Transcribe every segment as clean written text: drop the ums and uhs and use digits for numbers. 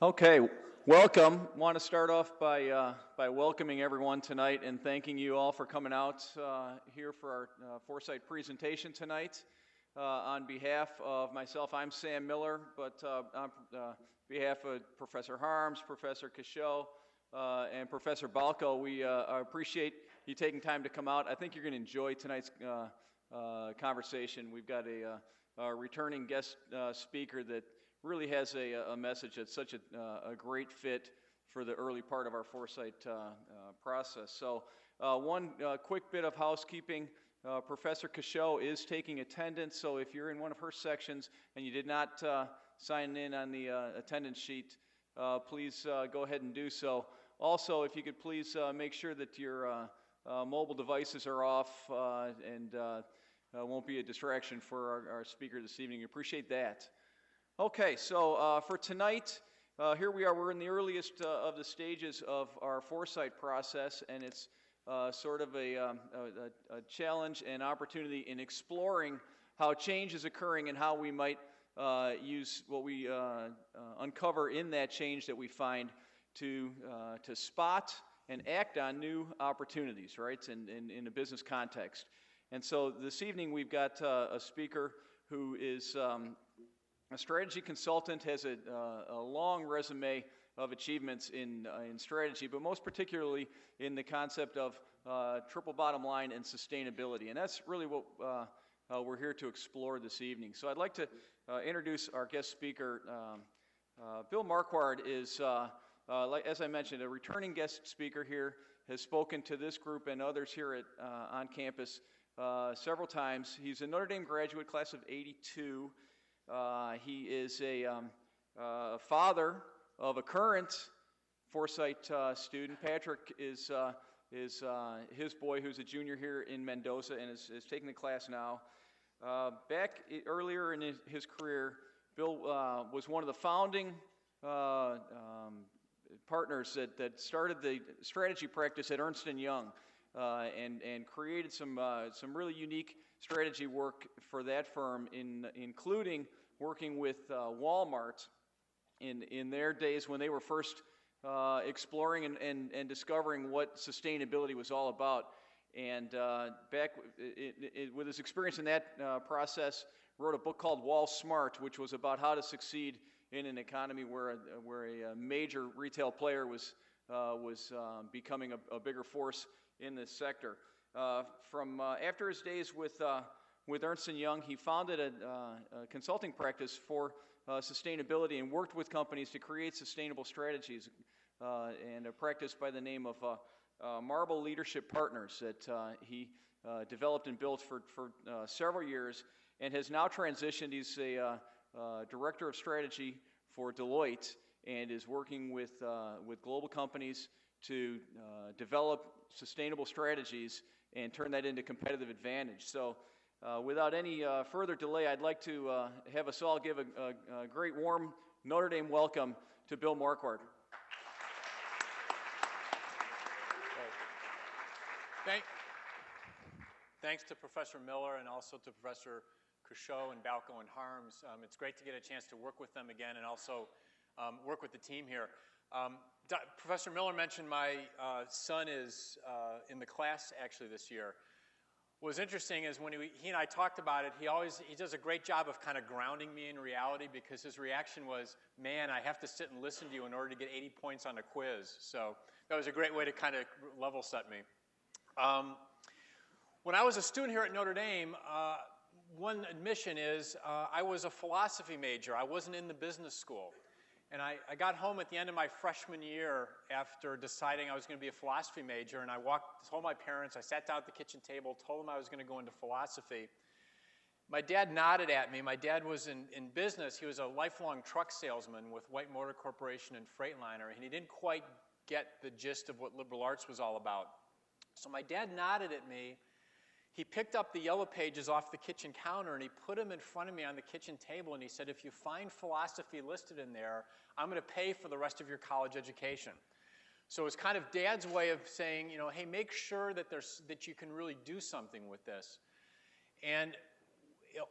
Okay, welcome. Want to start off by welcoming everyone tonight and thanking you all for coming out here for our Foresight presentation tonight. On behalf of myself, I'm Sam Miller, but on behalf of Professor Harms, Professor Cachot, and Professor Balco, we appreciate you taking time to come out. I think you're going to enjoy tonight's conversation. We've got a returning guest speaker that really has a message that's such a great fit for the early part of our Foresight process. So one quick bit of housekeeping. Professor Cachot is taking attendance, so if you're in one of her sections and you did not sign in on the attendance sheet, please go ahead and do so. Also, if you could please make sure that your mobile devices are off and won't be a distraction for our speaker this evening. We appreciate that. Okay, so for tonight, here we are. We're in the earliest of the stages of our Foresight process, and it's sort of a challenge and opportunity in exploring how change is occurring and how we might use what we uncover in that change that we find to spot and act on new opportunities, right, in a business context. And so this evening we've got a speaker who is a strategy consultant, has a long resume of achievements in strategy, but most particularly in the concept of triple bottom line and sustainability. And that's really what we're here to explore this evening. So I'd like to introduce our guest speaker. Bill Marquard is, as I mentioned, a returning guest speaker here, has spoken to this group and others here on campus several times. He's a Notre Dame graduate, class of '82. He is a father of a current Foresight student. Patrick is his boy, who's a junior here in Mendoza and is taking the class now. Back earlier in his career, Bill was one of the founding partners that started the strategy practice at Ernst & Young and created some really unique strategy work for that firm, including working with Walmart in their days when they were first exploring and discovering what sustainability was all about. And back with his experience in that process, wrote a book called Wall Smart, which was about how to succeed in an economy where a major retail player was becoming a bigger force in this sector. From after his days with Ernst & Young, he founded a consulting practice for sustainability and worked with companies to create sustainable strategies, and a practice by the name of Marble Leadership Partners that he developed and built for several years, and has now transitioned. He's a director of strategy for Deloitte and is working with global companies to develop sustainable strategies and turn that into competitive advantage. So without any further delay, I'd like to have us all give a great warm Notre Dame welcome to Bill Marquard. Thanks to Professor Miller and also to Professor Cachot and Balco and Harms. It's great to get a chance to work with them again and also work with the team here. Professor Miller mentioned my son is in the class actually this year. What was interesting is when he and I talked about it, he does a great job of kind of grounding me in reality, because his reaction was, man, I have to sit and listen to you in order to get 80 points on a quiz. So that was a great way to kind of level set me. When I was a student here at Notre Dame, one admission is I was a philosophy major. I wasn't in the business school. And I got home at the end of my freshman year after deciding I was going to be a philosophy major, and I told my parents, I sat down at the kitchen table, told them I was going to go into philosophy. My dad nodded at me. My dad was in business. He was a lifelong truck salesman with White Motor Corporation and Freightliner, and he didn't quite get the gist of what liberal arts was all about. So my dad nodded at me. He picked up the yellow pages off the kitchen counter and he put them in front of me on the kitchen table, and he said, if you find philosophy listed in there, I'm going to pay for the rest of your college education. So it's kind of Dad's way of saying, hey, make sure that you can really do something with this. And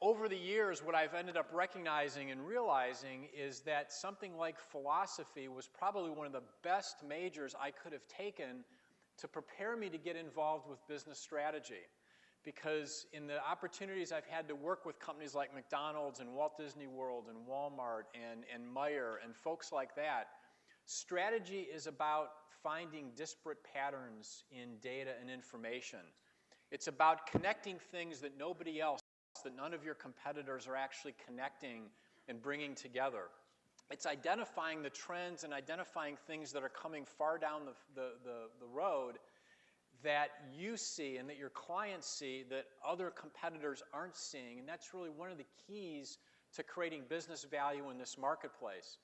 over the years, what I've ended up recognizing and realizing is that something like philosophy was probably one of the best majors I could have taken to prepare me to get involved with business strategy. Because in the opportunities I've had to work with companies like McDonald's and Walt Disney World and Walmart and Meijer and folks like that, strategy is about finding disparate patterns in data and information. It's about connecting things that nobody else, that none of your competitors are actually connecting and bringing together. It's identifying the trends and identifying things that are coming far down the road that you see and that your clients see that other competitors aren't seeing. And that's really one of the keys to creating business value in this marketplace.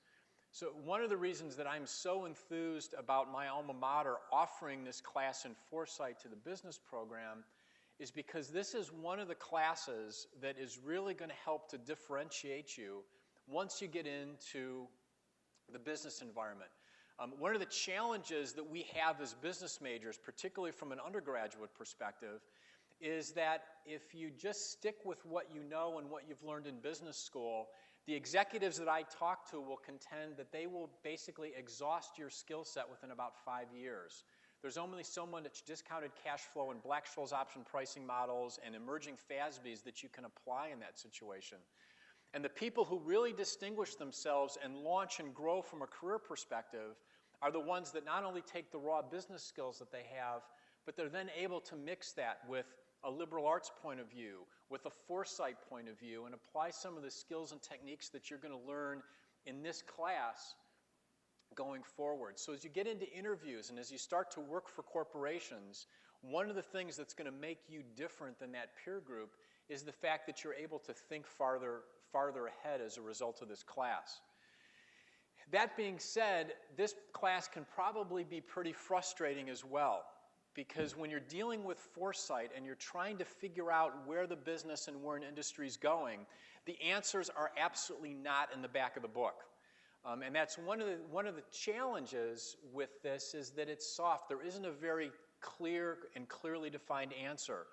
So one of the reasons that I'm so enthused about my alma mater offering this class in Foresight to the business program is because this is one of the classes that is really going to help to differentiate you once you get into the business environment. One of the challenges that we have as business majors, particularly from an undergraduate perspective, is that if you just stick with what you know and what you've learned in business school, the executives that I talk to will contend that they will basically exhaust your skill set within about 5 years. There's only so much discounted cash flow and Black-Scholes option pricing models and emerging FASBs that you can apply in that situation. And the people who really distinguish themselves and launch and grow from a career perspective are the ones that not only take the raw business skills that they have, but they're then able to mix that with a liberal arts point of view, with a foresight point of view, and apply some of the skills and techniques that you're going to learn in this class going forward. So as you get into interviews and as you start to work for corporations, one of the things that's going to make you different than that peer group is the fact that you're able to think farther ahead as a result of this class. That being said, this class can probably be pretty frustrating as well, because when you're dealing with foresight and you're trying to figure out where the business and where an industry is going, the answers are absolutely not in the back of the book. And that's one of the challenges with this is that it's soft. There isn't a very clear and clearly defined answer.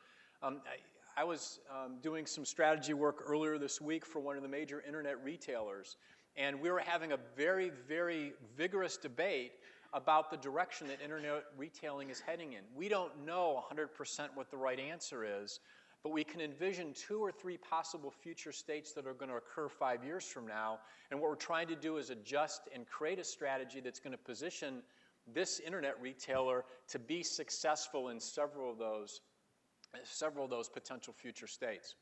I was doing some strategy work earlier this week for one of the major internet retailers, and we were having a very, very vigorous debate about the direction that internet retailing is heading in. We don't know 100% what the right answer is, but we can envision 2 or 3 possible future states that are going to occur 5 years from now, and what we're trying to do is adjust and create a strategy that's going to position this internet retailer to be successful in several of those potential future states.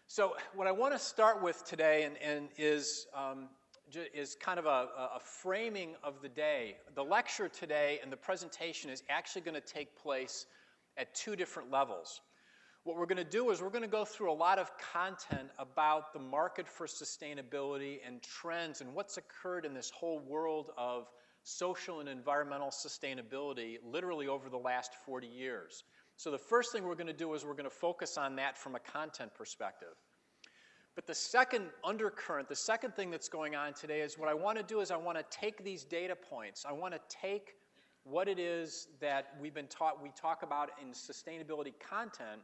So what I want to start with today is kind of a framing of the day. The lecture today and the presentation is actually going to take place at 2 different levels. What we're going to do is we're going to go through a lot of content about the market for sustainability and trends and what's occurred in this whole world of social and environmental sustainability literally over the last 40 years. So the first thing we're going to do is we're going to focus on that from a content perspective. But the second undercurrent, the second thing that's going on today is what I want to do is I want to take these data points. I want to take what it is that we talk about in sustainability content,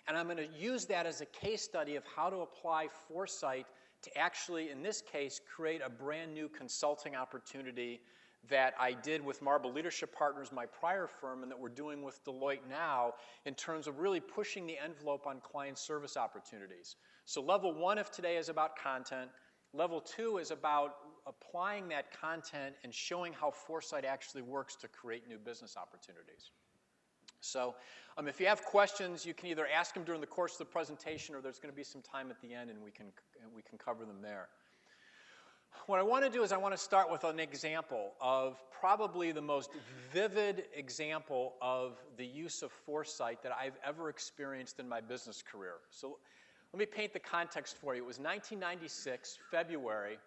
and I'm going to use that as a case study of how to apply foresight to actually, in this case, create a brand new consulting opportunity that I did with Marble Leadership Partners, my prior firm, and that we're doing with Deloitte now in terms of really pushing the envelope on client service opportunities. So level 1 of today is about content. Level 2 is about applying that content and showing how foresight actually works to create new business opportunities. So if you have questions, you can either ask them during the course of the presentation or there's going to be some time at the end and we can cover them there. What I want to do is I want to start with an example of probably the most vivid example of the use of foresight that I've ever experienced in my business career. So let me paint the context for you. It was 1996, February.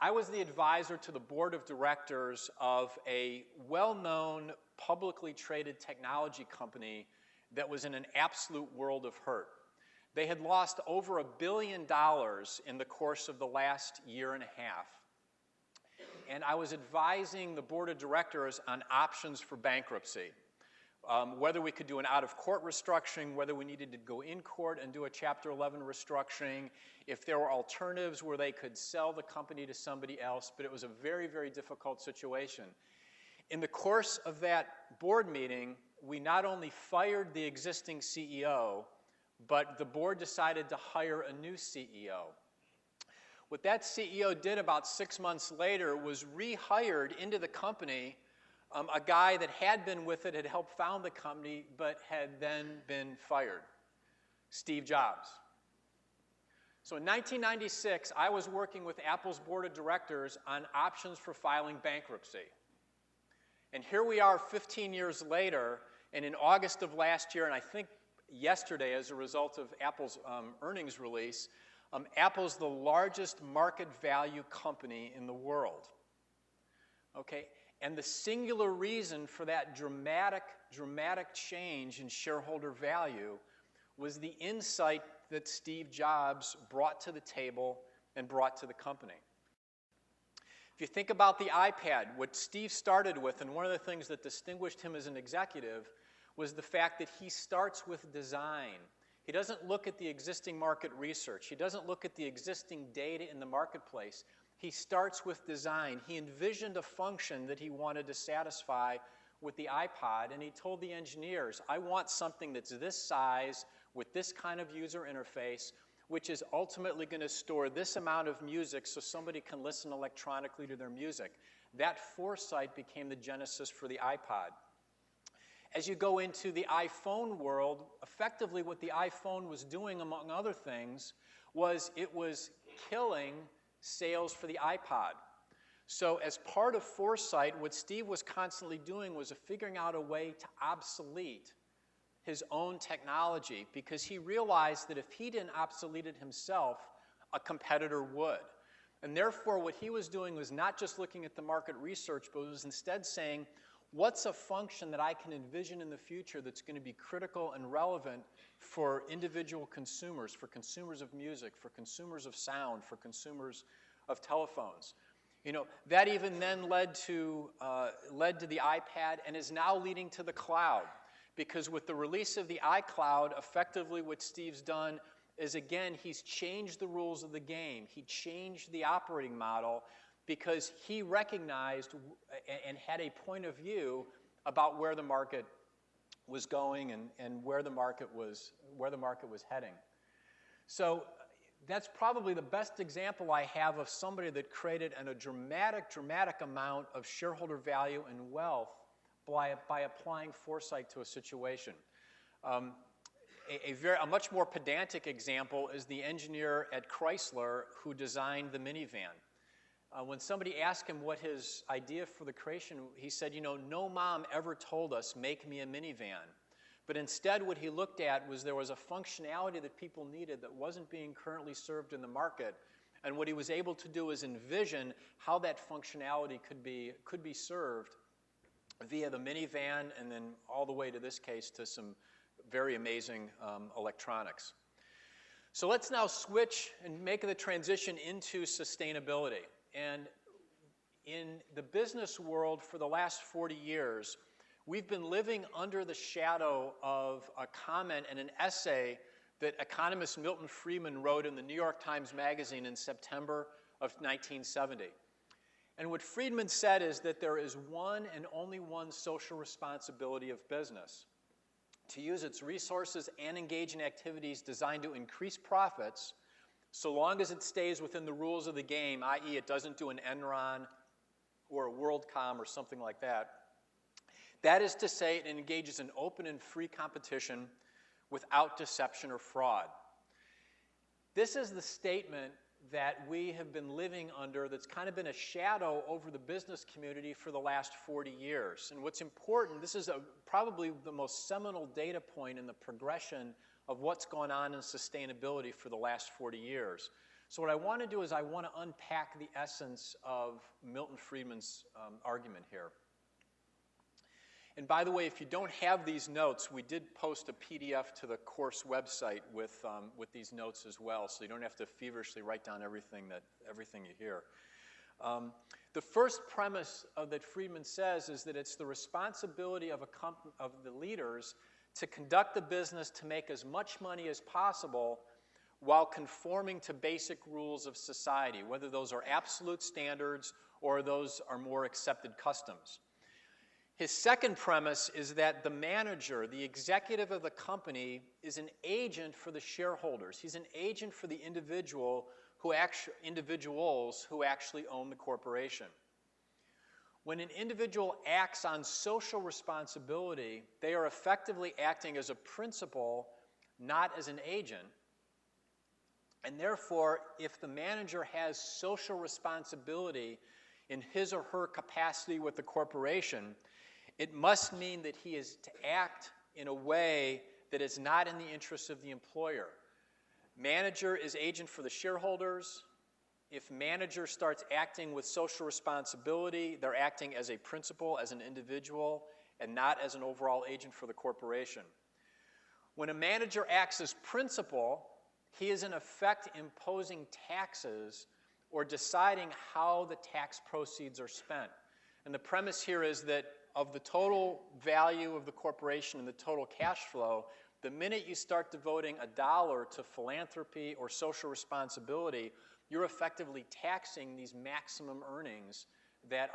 I was the advisor to the board of directors of a well-known publicly traded technology company that was in an absolute world of hurt. They had lost over $1 billion in the course of the last year and a half. And I was advising the board of directors on options for bankruptcy. whether we could do an out-of-court restructuring, whether we needed to go in court and do a Chapter 11 restructuring, if there were alternatives where they could sell the company to somebody else, but it was a very, very difficult situation. In the course of that board meeting, we not only fired the existing CEO, but the board decided to hire a new CEO. What that CEO did about 6 months later was rehired into the company a guy that had been with it, had helped found the company, but had then been fired, Steve Jobs. So in 1996, I was working with Apple's board of directors on options for filing bankruptcy. And here we are 15 years later, and in August of last year, and I think yesterday as a result of Apple's earnings release, Apple's the largest market value company in the world. Okay? And the singular reason for that dramatic change in shareholder value was the insight that Steve Jobs brought to the table and brought to the company. If you think about the iPad, what Steve started with, and one of the things that distinguished him as an executive, was the fact that he starts with design. He doesn't look at the existing market research. He doesn't look at the existing data in the marketplace. He starts with design. He envisioned a function that he wanted to satisfy with the iPod, and he told the engineers, I want something that's this size with this kind of user interface, which is ultimately going to store this amount of music so somebody can listen electronically to their music. That foresight became the genesis for the iPod. As you go into the iPhone world, effectively what the iPhone was doing, among other things, was it was killing sales for the iPod. So as part of Foresight, what Steve was constantly doing was figuring out a way to obsolete his own technology, because he realized that if he didn't obsolete it himself, a competitor would. And therefore, what he was doing was not just looking at the market research, but was instead saying, what's a function that I can envision in the future that's going to be critical and relevant for individual consumers, for consumers of music, for consumers of sound, for consumers of telephones? You know, that even then led to the iPad and is now leading to the cloud. Because with the release of the iCloud, effectively what Steve's done is, again, he's changed the rules of the game. He changed the operating model because he recognized and had a point of view about where the market was going and where the market was heading. So that's probably the best example I have of somebody that created a dramatic amount of shareholder value and wealth by applying foresight to a situation. A much more pedantic example is the engineer at Chrysler who designed the minivan. When somebody asked him what his idea for the creation, he said, you know, no mom ever told us, make me a minivan. But instead what he looked at was there was a functionality that people needed that wasn't being currently served in the market. And what he was able to do is envision how that functionality could be served via the minivan, and then all the way to this case to some very amazing electronics. So let's now switch and make the transition into sustainability. And in the business world for the last 40 years, we've been living under the shadow of a comment and an essay that economist Milton Friedman wrote in the New York Times Magazine in September of 1970. And what Friedman said is that there is one and only one social responsibility of business: to use its resources and engage in activities designed to increase profits so long as it stays within the rules of the game, i.e. it doesn't do an Enron or a WorldCom or something like that. That is to say, it engages in open and free competition without deception or fraud. This is the statement that we have been living under that's kind of been a shadow over the business community for the last 40 years. And what's important, this is probably the most seminal data point in the progression of what's gone on in sustainability for the last 40 years. So what I want to do is I want to unpack the essence of Milton Friedman's argument here. And by the way, if you don't have these notes, we did post a PDF to the course website with these notes as well, so you don't have to feverishly write down everything you hear. The first premise that Friedman says is that it's the responsibility of the leaders to conduct the business to make as much money as possible while conforming to basic rules of society, whether those are absolute standards or those are more accepted customs. His second premise is that the manager, the executive of the company, is an agent for the shareholders. He's an agent for the individuals who actually own the corporation. When an individual acts on social responsibility, they are effectively acting as a principal, not as an agent. And therefore, if the manager has social responsibility in his or her capacity with the corporation, it must mean that he is to act in a way that is not in the interest of the employer. Manager is agent for the shareholders. If manager starts acting with social responsibility, they're acting as a principal, as an individual, and not as an overall agent for the corporation. When a manager acts as principal, he is in effect imposing taxes or deciding how the tax proceeds are spent. And the premise here is that of the total value of the corporation and the total cash flow, the minute you start devoting $1 to philanthropy or social responsibility, you're effectively taxing these maximum earnings that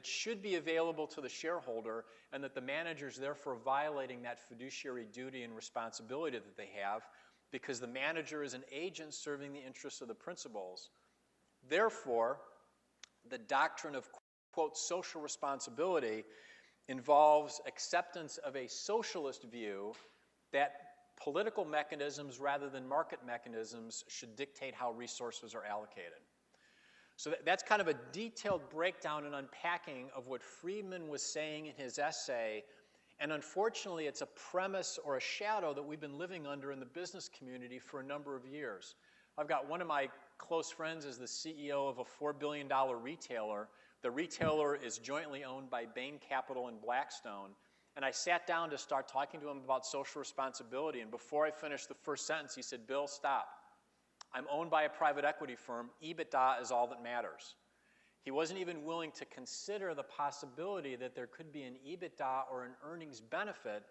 should be available to the shareholder, and that the manager is therefore violating that fiduciary duty and responsibility that they have, because the manager is an agent serving the interests of the principals. Therefore, the doctrine of, quote, social responsibility involves acceptance of a socialist view that political mechanisms rather than market mechanisms should dictate how resources are allocated. So that's kind of a detailed breakdown and unpacking of what Friedman was saying in his essay. And unfortunately, it's a premise or a shadow that we've been living under in the business community for a number of years. I've got one of my close friends is the CEO of a $4 billion retailer. The retailer is jointly owned by Bain Capital and Blackstone. And I sat down to start talking to him about social responsibility. And before I finished the first sentence, he said, "Bill, stop. I'm owned by a private equity firm. EBITDA is all that matters." He wasn't even willing to consider the possibility that there could be an EBITDA or an earnings benefit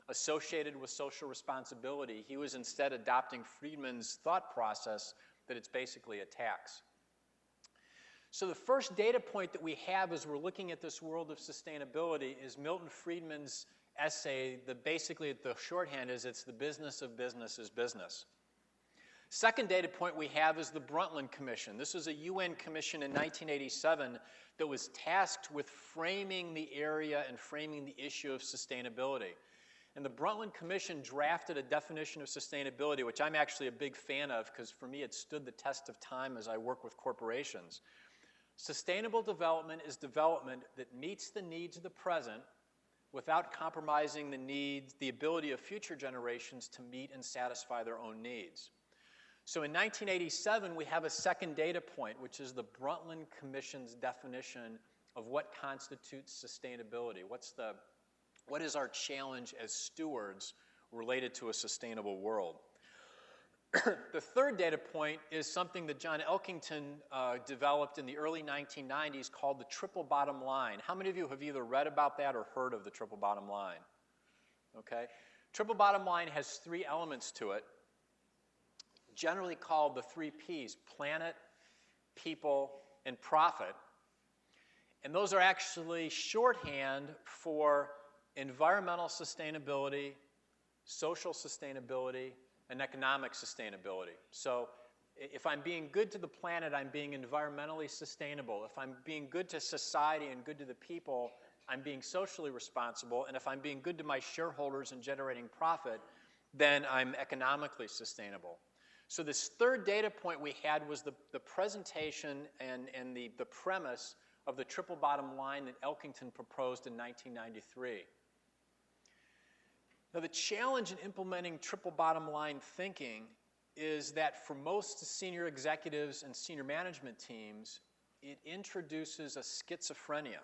associated with social responsibility. He was instead adopting Friedman's thought process that it's basically a tax. So the first data point that we have as we're looking at this world of sustainability is Milton Friedman's essay that basically the shorthand is it's the business of business is business. Second data point we have is the Brundtland Commission. This is a UN commission in 1987 that was tasked with framing the area and framing the issue of sustainability. And the Brundtland Commission drafted a definition of sustainability, which I'm actually a big fan of because for me it stood the test of time as I work with corporations. Sustainable development is development that meets the needs of the present without compromising the ability of future generations to meet and satisfy their own needs. So in 1987, we have a second data point, which is the Brundtland Commission's definition of what constitutes sustainability. What is our challenge as stewards related to a sustainable world? The third data point is something that John Elkington developed in the early 1990s called the triple bottom line. How many of you have either read about that or heard of the triple bottom line? Okay. Triple bottom line has three elements to it, generally called the 3 Ps: planet, people, and profit. And those are actually shorthand for environmental sustainability, social sustainability, and economic sustainability. So if I'm being good to the planet, I'm being environmentally sustainable. If I'm being good to society and good to the people, I'm being socially responsible. And if I'm being good to my shareholders and generating profit, then I'm economically sustainable. So this third data point we had was the presentation and the premise of the triple bottom line that Elkington proposed in 1993. Now, the challenge in implementing triple bottom line thinking is that for most senior executives and senior management teams, it introduces a schizophrenia.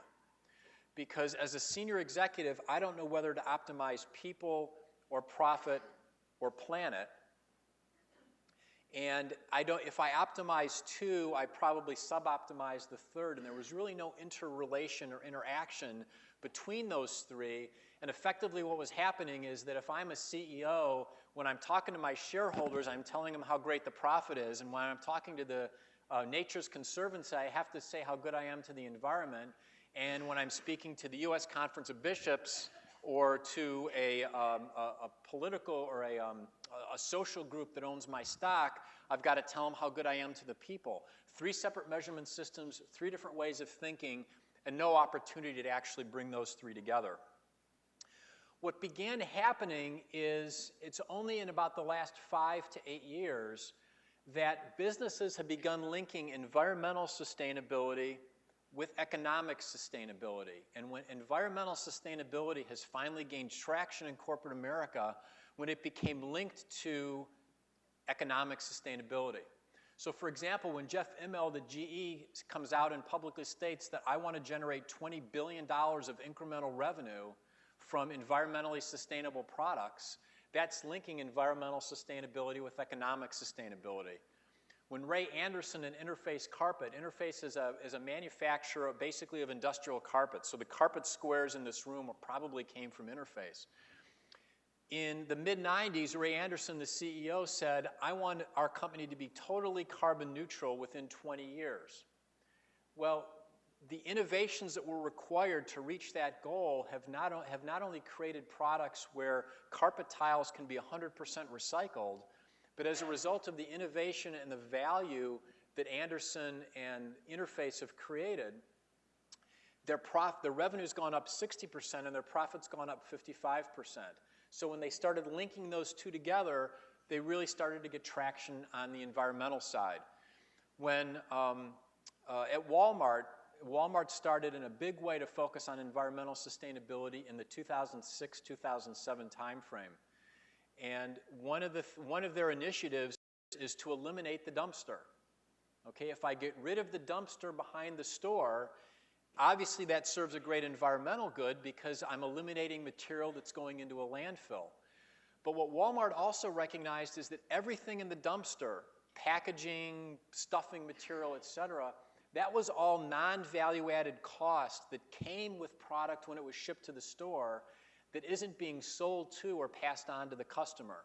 Because as a senior executive, I don't know whether to optimize people or profit or planet. And if I optimize two, I probably sub-optimize the third, and there was really no interrelation or interaction between those three. And effectively what was happening is that if I'm a CEO, when I'm talking to my shareholders, I'm telling them how great the profit is, and when I'm talking to the Nature's Conservancy, I have to say how good I am to the environment. And when I'm speaking to the U.S. Conference of Bishops or to a political or a social group that owns my stock, I've got to tell them how good I am to the people. 3 separate measurement systems, 3 different ways of thinking, and no opportunity to actually bring those 3 together. What began happening is it's only in about the last 5 to 8 years that businesses have begun linking environmental sustainability with economic sustainability. And when environmental sustainability has finally gained traction in corporate America, when it became linked to economic sustainability. So for example, when Jeff Immelt at GE comes out and publicly states that I want to generate $20 billion of incremental revenue from environmentally sustainable products, that's linking environmental sustainability with economic sustainability. When Ray Anderson and Interface Carpet, Interface is a manufacturer basically of industrial carpets, so the carpet squares in this room probably came from Interface. In the mid-90s, Ray Anderson, the CEO, said, I want our company to be totally carbon neutral within 20 years. Well, the innovations that were required to reach that goal have not only created products where carpet tiles can be 100% recycled, but as a result of the innovation and the value that Anderson and Interface have created, their revenue's gone up 60% and their profit's gone up 55%. So when they started linking those two together, they really started to get traction on the environmental side. When at Walmart started in a big way to focus on environmental sustainability in the 2006-2007 timeframe. And one of their initiatives is to eliminate the dumpster. Okay, if I get rid of the dumpster behind the store, obviously that serves a great environmental good because I'm eliminating material that's going into a landfill. But what Walmart also recognized is that everything in the dumpster, packaging, stuffing material, etc., that was all non-value-added cost that came with product when it was shipped to the store that isn't being sold to or passed on to the customer.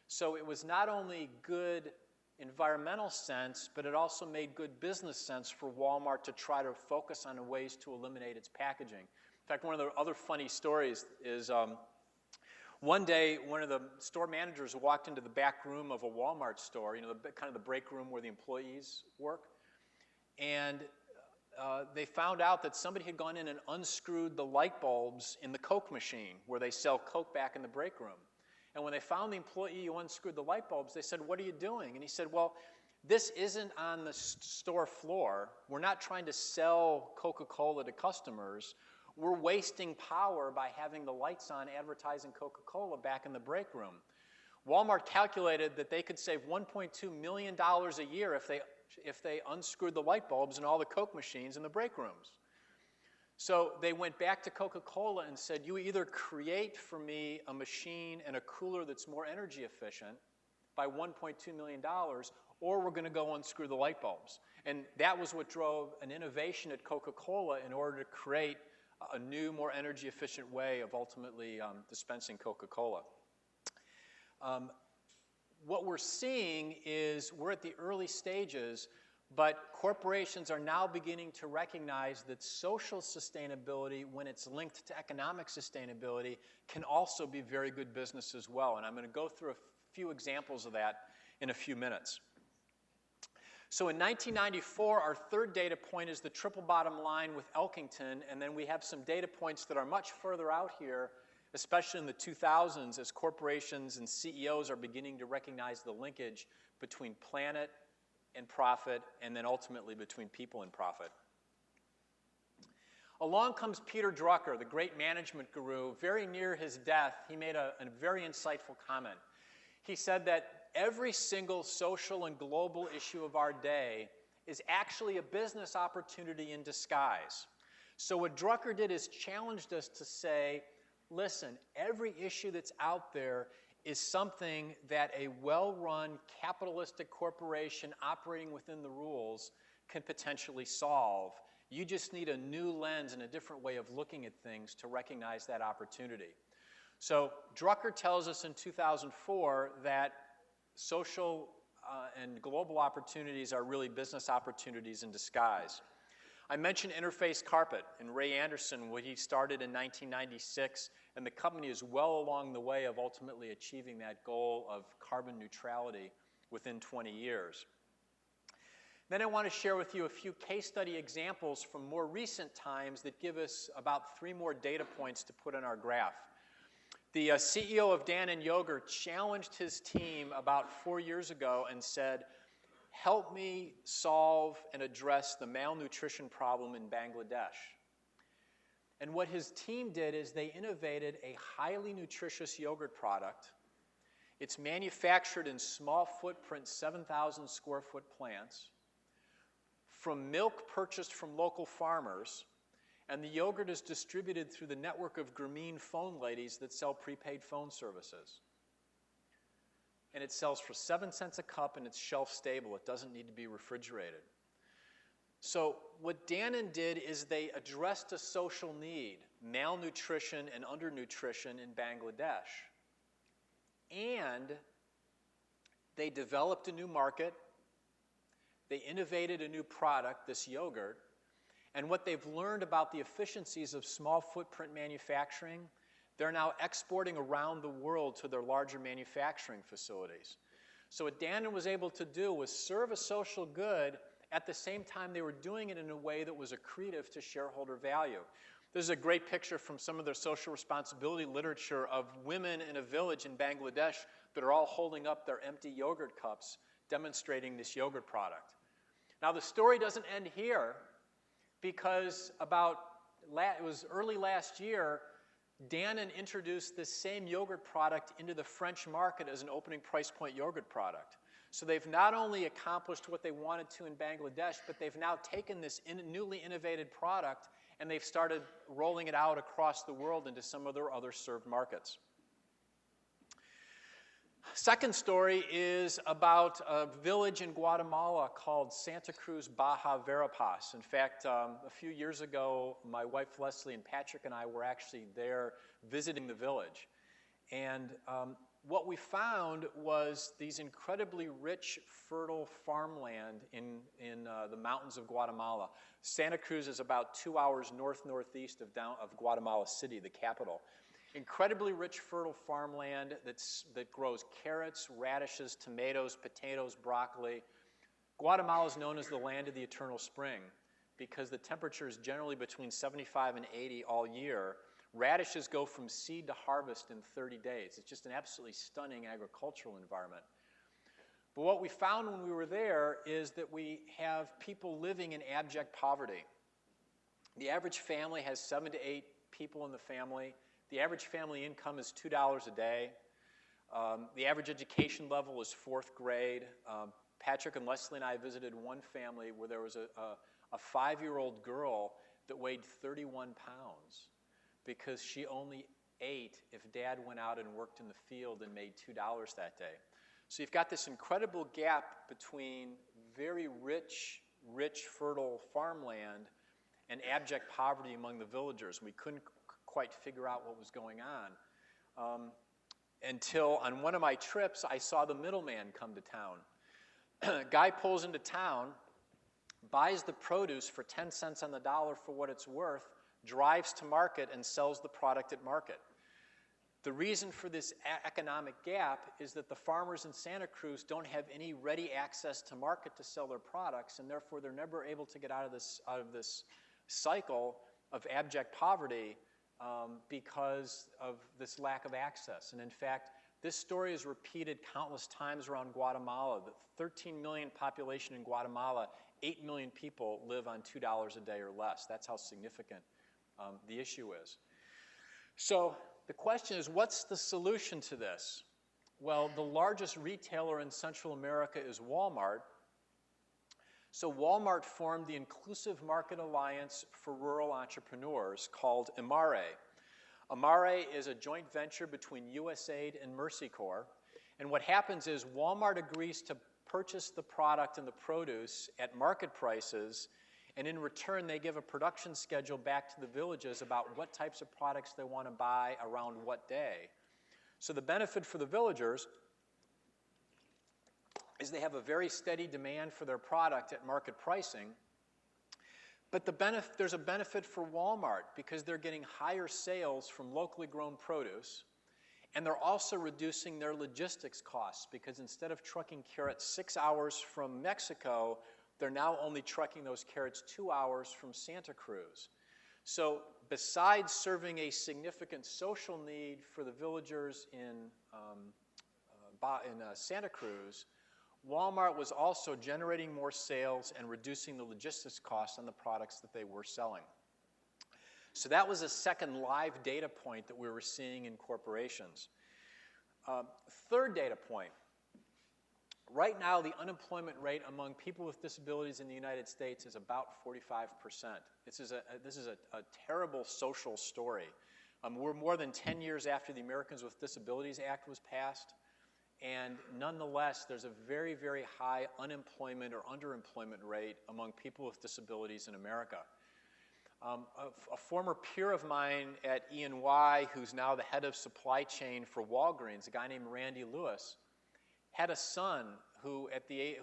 So it was not only good environmental sense, but it also made good business sense for Walmart to try to focus on ways to eliminate its packaging. In fact, one of the other funny stories is one day one of the store managers walked into the back room of a Walmart store, kind of the break room where the employees work, and they found out that somebody had gone in and unscrewed the light bulbs in the Coke machine where they sell Coke back in the break room. And when they found the employee who unscrewed the light bulbs, they said, what are you doing? And he said, well, this isn't on the store floor. We're not trying to sell Coca-Cola to customers. We're wasting power by having the lights on advertising Coca-Cola back in the break room. Walmart calculated that they could save $1.2 million a year if they unscrewed the light bulbs in all the Coke machines in the break rooms. So they went back to Coca-Cola and said, you either create for me a machine and a cooler that's more energy efficient by $1.2 million, or we're going to go unscrew the light bulbs. And that was what drove an innovation at Coca-Cola in order to create a new, more energy efficient way of ultimately dispensing Coca-Cola. What we're seeing is we're at the early stages, but corporations are now beginning to recognize that social sustainability, when it's linked to economic sustainability, can also be very good business as well. And I'm going to go through a few examples of that in a few minutes. So in 1994, our third data point is the triple bottom line with Elkington, and then we have some data points that are much further out here, especially in the 2000s, as corporations and CEOs are beginning to recognize the linkage between planet and profit, and then ultimately between people and profit. Along comes Peter Drucker, the great management guru. Very near his death, he made a very insightful comment. He said that every single social and global issue of our day is actually a business opportunity in disguise. So what Drucker did is challenged us to say, listen, every issue that's out there is something that a well-run capitalistic corporation operating within the rules can potentially solve. You just need a new lens and a different way of looking at things to recognize that opportunity. So Drucker tells us in 2004 that social and global opportunities are really business opportunities in disguise. I mentioned Interface Carpet and Ray Anderson, what he started in 1996, and the company is well along the way of ultimately achieving that goal of carbon neutrality within 20 years. Then I want to share with you a few case study examples from more recent times that give us about 3 more data points to put on our graph. The CEO of Dannon Yogurt challenged his team about 4 years ago and said, help me solve and address the malnutrition problem in Bangladesh. And what his team did is they innovated a highly nutritious yogurt product. It's manufactured in small footprint, 7,000 square foot plants, from milk purchased from local farmers, and the yogurt is distributed through the network of Grameen phone ladies that sell prepaid phone services. And it sells for 7 cents a cup, and it's shelf stable. It doesn't need to be refrigerated. So what Dannon did is they addressed a social need, malnutrition and undernutrition in Bangladesh. And they developed a new market. They innovated a new product, this yogurt. And what they've learned about the efficiencies of small footprint manufacturing, they're now exporting around the world to their larger manufacturing facilities. So what Dannon was able to do was serve a social good at the same time they were doing it in a way that was accretive to shareholder value. This is a great picture from some of their social responsibility literature of women in a village in Bangladesh that are all holding up their empty yogurt cups, demonstrating this yogurt product. Now the story doesn't end here, because it was early last year, Dannon introduced this same yogurt product into the French market as an opening price point yogurt product. So they've not only accomplished what they wanted to in Bangladesh, but they've now taken this newly innovated product and they've started rolling it out across the world into some of their other served markets. Second story is about a village in Guatemala called Santa Cruz Baja Verapaz. In fact, a few years ago, my wife Leslie and Patrick and I were actually there visiting the village. And what we found was these incredibly rich, fertile farmland in the mountains of Guatemala. Santa Cruz is about 2 hours northeast of Guatemala City, the capital. Incredibly rich, fertile farmland that grows carrots, radishes, tomatoes, potatoes, broccoli. Guatemala is known as the land of the eternal spring because the temperature is generally between 75 and 80 all year. Radishes go from seed to harvest in 30 days. It's just an absolutely stunning agricultural environment. But what we found when we were there is that we have people living in abject poverty. The average family has 7 to 8 people in the family. The average family income is $2 a day. The average education level is 4th grade. Patrick and Leslie and I visited one family where there was a 5-year-old girl that weighed 31 pounds because she only ate if Dad went out and worked in the field and made $2 that day. So you've got this incredible gap between very rich, fertile farmland and abject poverty among the villagers. We couldn't quite figure out what was going on until on one of my trips I saw the middleman come to town. Guy pulls into town, buys the produce for 10 cents on the dollar for what it's worth, drives to market and sells the product at market. The reason for this economic gap is that the farmers in Santa Cruz don't have any ready access to market to sell their products, and therefore they're never able to get out of this cycle of abject poverty because of this lack of access. And in fact, this story is repeated countless times around Guatemala. The 13 million population in Guatemala, 8 million people live on $2 a day or less. That's how significant the issue is. So the question is, what's the solution to this? Well, the largest retailer in Central America is Walmart. So Walmart formed the Inclusive Market Alliance for Rural Entrepreneurs called IMARE. Amare is a joint venture between USAID and Mercy Corps. And what happens is Walmart agrees to purchase the product and the produce at market prices, and in return they give a production schedule back to the villages about what types of products they want to buy around what day. So the benefit for the villagers is they have a very steady demand for their product at market pricing, but there's a benefit for Walmart because they're getting higher sales from locally grown produce, and they're also reducing their logistics costs because instead of trucking carrots 6 hours from Mexico, they're now only trucking those carrots 2 hours from Santa Cruz. So besides serving a significant social need for the villagers in Santa Cruz, Walmart was also generating more sales and reducing the logistics costs on the products that they were selling. So that was a second live data point that we were seeing in corporations. Third data point. Right now, the unemployment rate among people with disabilities in the United States is about 45%. This is a terrible social story. We're more than 10 years after the Americans with Disabilities Act was passed, and nonetheless, there's a very, very high unemployment or underemployment rate among people with disabilities in America. A former peer of mine at E&Y, who's now the head of supply chain for Walgreens, a guy named Randy Lewis, had a son who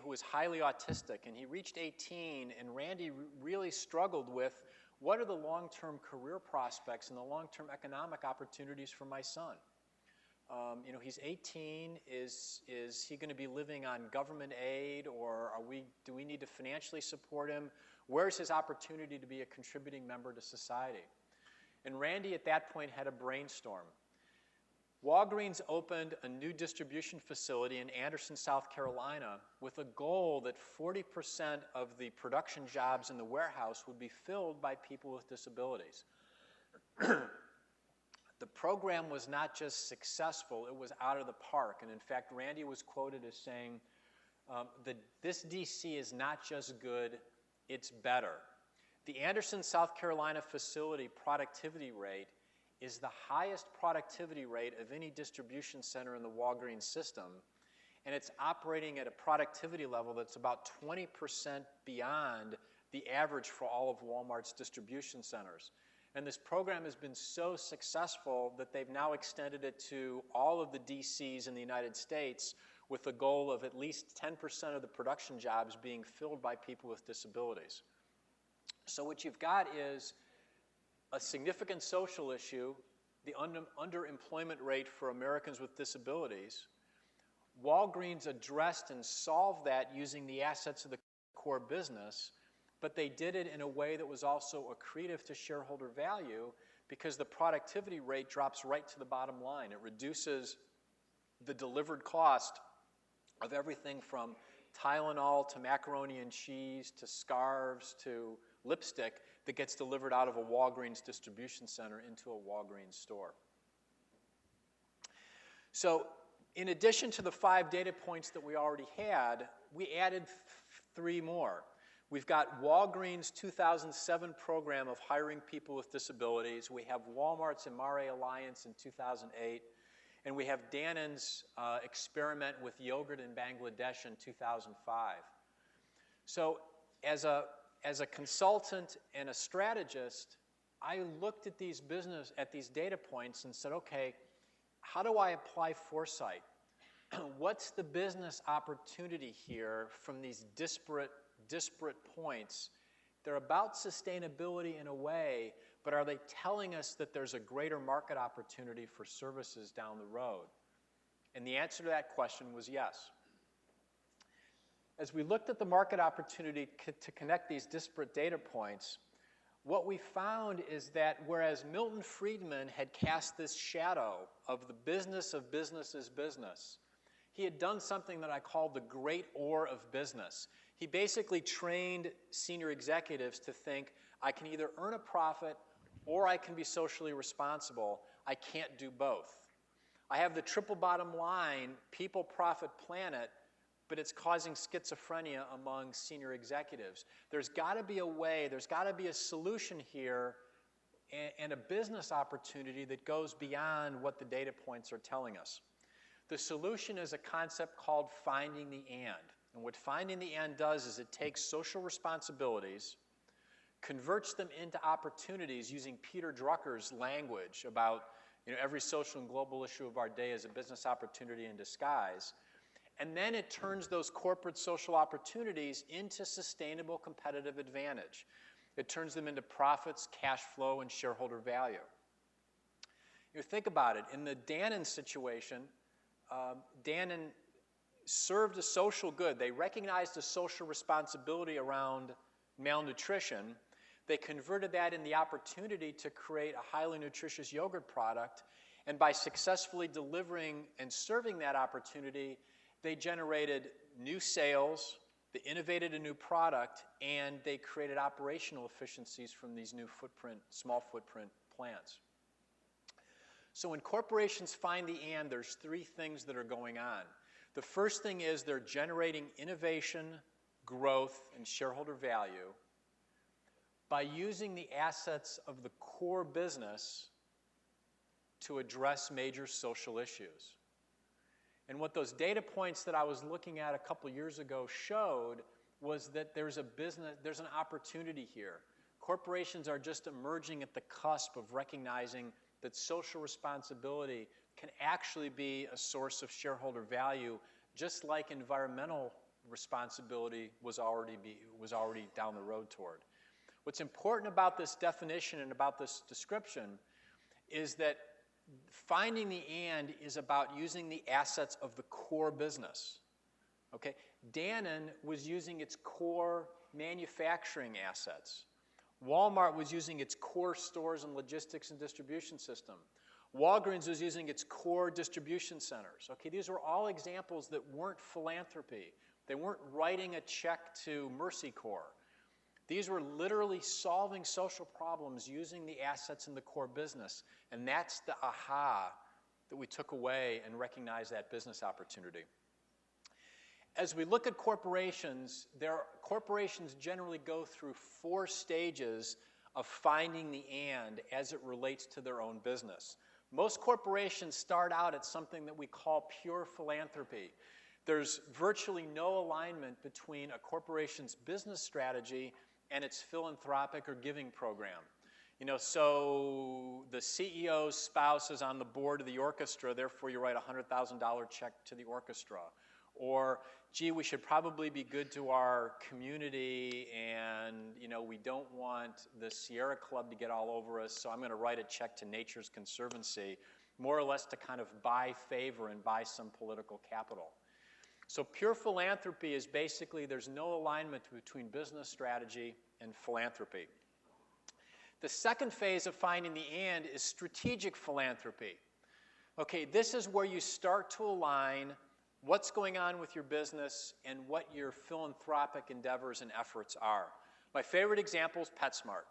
was highly autistic, and he reached 18, and Randy really struggled with what are the long-term career prospects and the long-term economic opportunities for my son. He's 18. Is he going to be living on government aid, or do we need to financially support him? Where's his opportunity to be a contributing member to society? And Randy at that point had a brainstorm. Walgreens opened a new distribution facility in Anderson, South Carolina, with a goal that 40% of the production jobs in the warehouse would be filled by people with disabilities. The program was not just successful, it was out of the park. And in fact, Randy was quoted as saying, that this DC is not just good, it's better. The Anderson, South Carolina facility productivity rate is the highest productivity rate of any distribution center in the Walgreens system, and it's operating at a productivity level that's about 20% beyond the average for all of Walmart's distribution centers. And this program has been so successful that they've now extended it to all of the DCs in the United States with the goal of at least 10% of the production jobs being filled by people with disabilities. So what you've got is a significant social issue, the underemployment rate for Americans with disabilities. Walgreens addressed and solved that using the assets of the core business, but they did it in a way that was also accretive to shareholder value because the productivity rate drops right to the bottom line. It reduces the delivered cost of everything from Tylenol to macaroni and cheese to scarves to lipstick that gets delivered out of a Walgreens distribution center into a Walgreens store. So in addition to the 5 data points that we already had, we added 3 more. We've got Walgreens' 2007 program of hiring people with disabilities. We have Walmart's Amare Alliance in 2008. And we have Dannon's experiment with yogurt in Bangladesh in 2005. So as a consultant and a strategist, I looked at these data points and said, okay, how do I apply Foresight? What's the business opportunity here from these disparate points? They're about sustainability in a way, but are they telling us that there's a greater market opportunity for services down the road? And the answer to that question was yes. As we looked at the market opportunity to connect these disparate data points, what we found is that whereas Milton Friedman had cast this shadow of the business of business is business, he had done something that I call the great ore of business. He basically trained senior executives to think, I can either earn a profit or I can be socially responsible. I can't do both. I have the triple bottom line, people, profit, planet, but it's causing schizophrenia among senior executives. There's got to be a way, there's got to be a solution here and a business opportunity that goes beyond what the data points are telling us. The solution is a concept called finding the and. And what finding the and does is it takes social responsibilities, converts them into opportunities using Peter Drucker's language about every social and global issue of our day is a business opportunity in disguise. And then it turns those corporate social opportunities into sustainable competitive advantage. It turns them into profits, cash flow, and shareholder value. Think about it. In the Dannon situation, Dannon served a social good. They recognized a social responsibility around malnutrition. They converted that in the opportunity to create a highly nutritious yogurt product. And by successfully delivering and serving that opportunity, they generated new sales, they innovated a new product, and they created operational efficiencies from these new small footprint plants. So when corporations find the and, there's three things that are going on. The first thing is they're generating innovation, growth, and shareholder value by using the assets of the core business to address major social issues. And what those data points that I was looking at a couple years ago showed was that there's an opportunity here. Corporations are just emerging at the cusp of recognizing that social responsibility can actually be a source of shareholder value, just like environmental responsibility was already down the road toward. What's important about this definition and about this description is that finding the and is about using the assets of the core business. Okay? Dannon was using its core manufacturing assets. Walmart was using its core stores and logistics and distribution system. Walgreens was using its core distribution centers. Okay, these were all examples that weren't philanthropy. They weren't writing a check to Mercy Corps. These were literally solving social problems using the assets in the core business. And that's the aha that we took away and recognized that business opportunity. As we look at corporations, corporations generally go through 4 stages of finding the and as it relates to their own business. Most corporations start out at something that we call pure philanthropy. There's virtually no alignment between a corporation's business strategy and its philanthropic or giving program. So the CEO's spouse is on the board of the orchestra, therefore you write a $100,000 check to the orchestra. Or, gee, we should probably be good to our community and, we don't want the Sierra Club to get all over us, so I'm going to write a check to Nature's Conservancy, more or less to kind of buy favor and buy some political capital. So pure philanthropy is basically there's no alignment between business strategy and philanthropy. The second phase of finding the and is strategic philanthropy. Okay, this is where you start to align what's going on with your business and what your philanthropic endeavors and efforts are. My favorite example is PetSmart.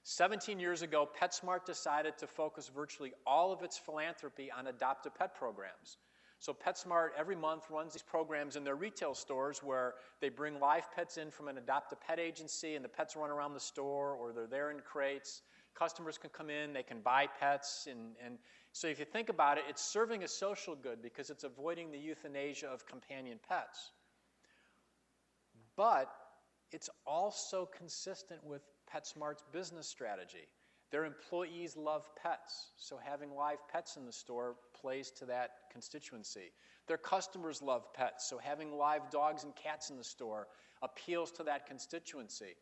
17 years ago, PetSmart decided to focus virtually all of its philanthropy on adopt-a-pet programs. So PetSmart every month runs these programs in their retail stores where they bring live pets in from an adopt-a-pet agency and the pets run around the store or they're there in crates. Customers can come in, they can buy pets. And so if you think about it, it's serving a social good because it's avoiding the euthanasia of companion pets. But it's also consistent with PetSmart's business strategy. Their employees love pets, so having live pets in the store plays to that constituency. Their customers love pets, so having live dogs and cats in the store appeals to that constituency.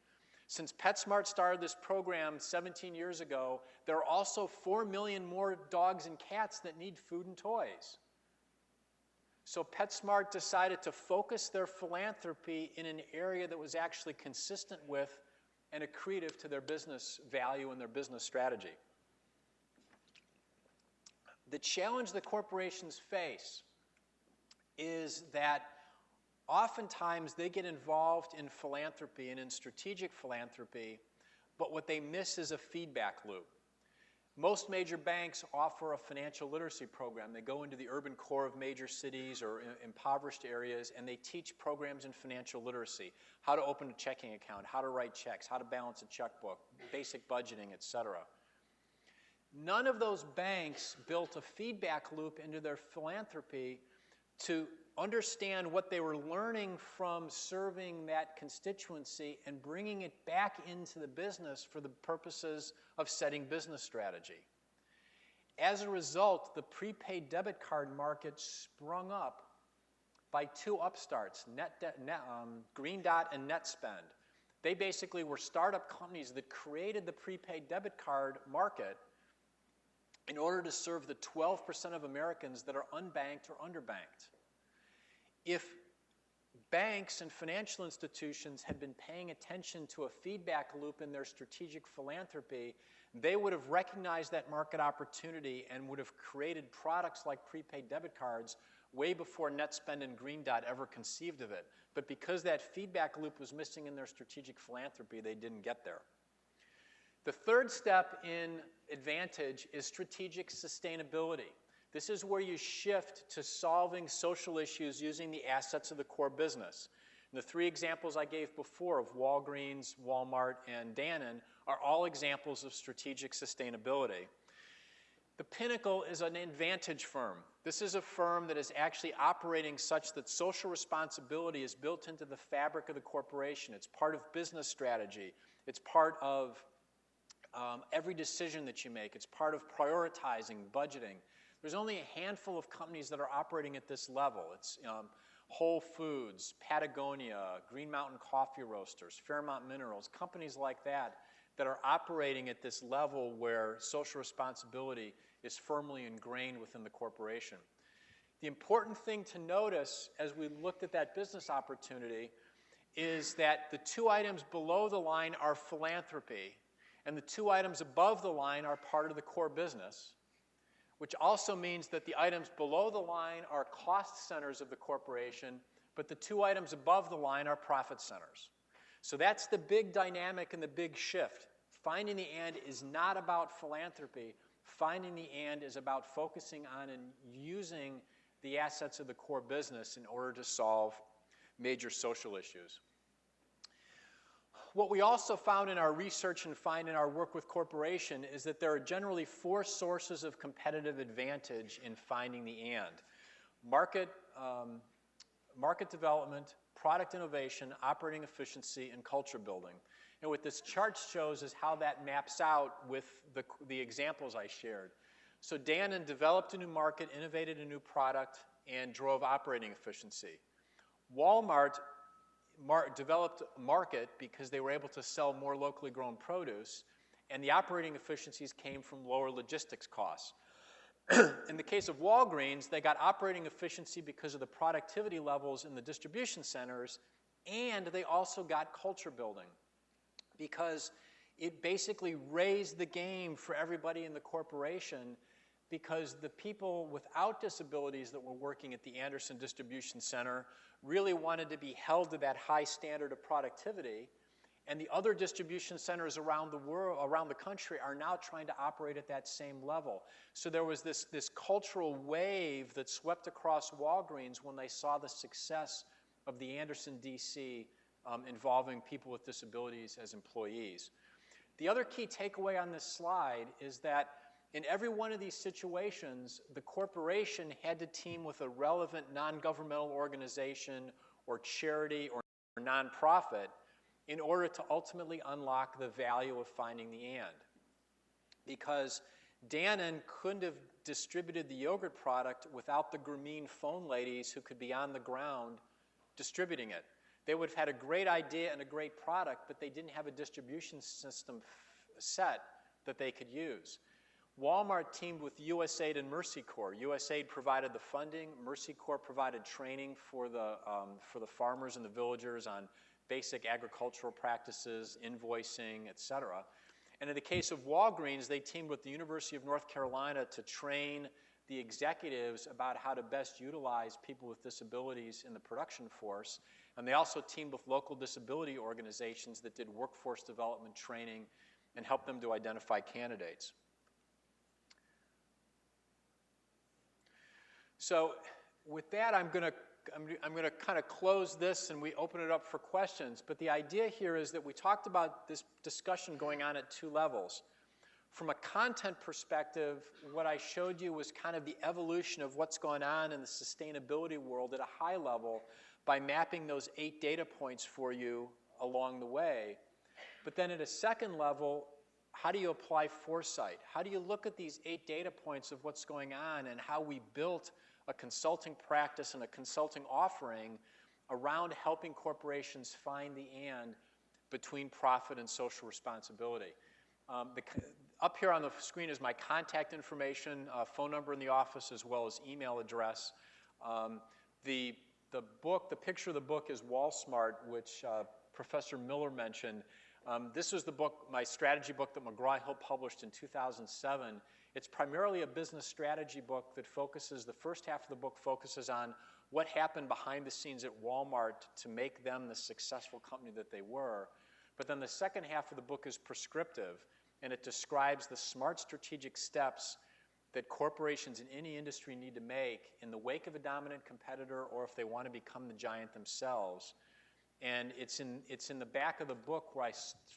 Since PetSmart started this program 17 years ago, there are also 4 million more dogs and cats that need food and toys. So PetSmart decided to focus their philanthropy in an area that was actually consistent with and accretive to their business value and their business strategy. The challenge that corporations face is that oftentimes they get involved in philanthropy and in strategic philanthropy, but what they miss is a feedback loop. Most major banks offer a financial literacy program. They go into the urban core of major cities or impoverished areas, and they teach programs in financial literacy, how to open a checking account, how to write checks, how to balance a checkbook, basic budgeting, etc. None of those banks built a feedback loop into their philanthropy to understand what they were learning from serving that constituency and bringing it back into the business for the purposes of setting business strategy. As a result, the prepaid debit card market sprung up by two upstarts, Green Dot and NetSpend. They basically were startup companies that created the prepaid debit card market in order to serve the 12% of Americans that are unbanked or underbanked. If banks and financial institutions had been paying attention to a feedback loop in their strategic philanthropy, they would have recognized that market opportunity and would have created products like prepaid debit cards way before NetSpend and Green Dot ever conceived of it. But because that feedback loop was missing in their strategic philanthropy, they didn't get there. The third step in advantage is strategic sustainability. This is where you shift to solving social issues using the assets of the core business. And the three examples I gave before of Walgreens, Walmart, and Dannon are all examples of strategic sustainability. The Pinnacle is an advantage firm. This is a firm that is actually operating such that social responsibility is built into the fabric of the corporation. It's part of business strategy. It's part of every decision that you make. It's part of prioritizing, budgeting. There's only a handful of companies that are operating at this level. It's Whole Foods, Patagonia, Green Mountain Coffee Roasters, Fairmont Minerals, companies like that that are operating at this level where social responsibility is firmly ingrained within the corporation. The important thing to notice as we looked at that business opportunity is that the two items below the line are philanthropy, and the two items above the line are part of the core business, which also means that the items below the line are cost centers of the corporation, but the two items above the line are profit centers. So that's the big dynamic and the big shift. Finding the and is not about philanthropy. Finding the and is about focusing on and using the assets of the core business in order to solve major social issues. What we also found in our research and find in our work with corporation is that there are generally four sources of competitive advantage in finding the and. Market development, product innovation, operating efficiency, and culture building. And what this chart shows is how that maps out with the examples I shared. So Dannon developed a new market, innovated a new product, and drove operating efficiency. Walmart developed a market because they were able to sell more locally grown produce, and the operating efficiencies came from lower logistics costs. In the case of Walgreens, they got operating efficiency because of the productivity levels in the distribution centers, and they also got culture building because it basically raised the game for everybody in the corporation, because the people without disabilities that were working at the Anderson Distribution Center really wanted to be held to that high standard of productivity, and the other distribution centers around the world, around the country, are now trying to operate at that same level. So there was this cultural wave that swept across Walgreens when they saw the success of the Anderson DC involving people with disabilities as employees. The other key takeaway on this slide is that in every one of these situations, the corporation had to team with a relevant non-governmental organization or charity or nonprofit in order to ultimately unlock the value of finding the and. Because Dannon couldn't have distributed the yogurt product without the Grameen phone ladies who could be on the ground distributing it. They would have had a great idea and a great product, but they didn't have a distribution system set that they could use. Walmart teamed with USAID and Mercy Corps. USAID provided the funding. Mercy Corps provided training for the farmers and the villagers on basic agricultural practices, invoicing, et cetera. And in the case of Walgreens, they teamed with the University of North Carolina to train the executives about how to best utilize people with disabilities in the production force. And they also teamed with local disability organizations that did workforce development training and helped them to identify candidates. So with that, I'm going to kind of close this and we open it up for questions. But the idea here is that we talked about this discussion going on at two levels. From a content perspective, what I showed you was kind of the evolution of what's going on in the sustainability world at a high level by mapping those 8 data points for you along the way. But then at a second level, how do you apply foresight? How do you look at these 8 data points of what's going on and how we built a consulting practice and a consulting offering around helping corporations find the and between profit and social responsibility? Up here on the screen is my contact information, phone number in the office, as well as email address. The picture of the book is Wall Smart, which Professor Miller mentioned. This was the book, my strategy book that McGraw-Hill published in 2007. It's primarily a business strategy book that focuses, the first half of the book focuses on what happened behind the scenes at Walmart to make them the successful company that they were. But then the second half of the book is prescriptive, and it describes the smart strategic steps that corporations in any industry need to make in the wake of a dominant competitor or if they want to become the giant themselves. And it's in the back of the book where I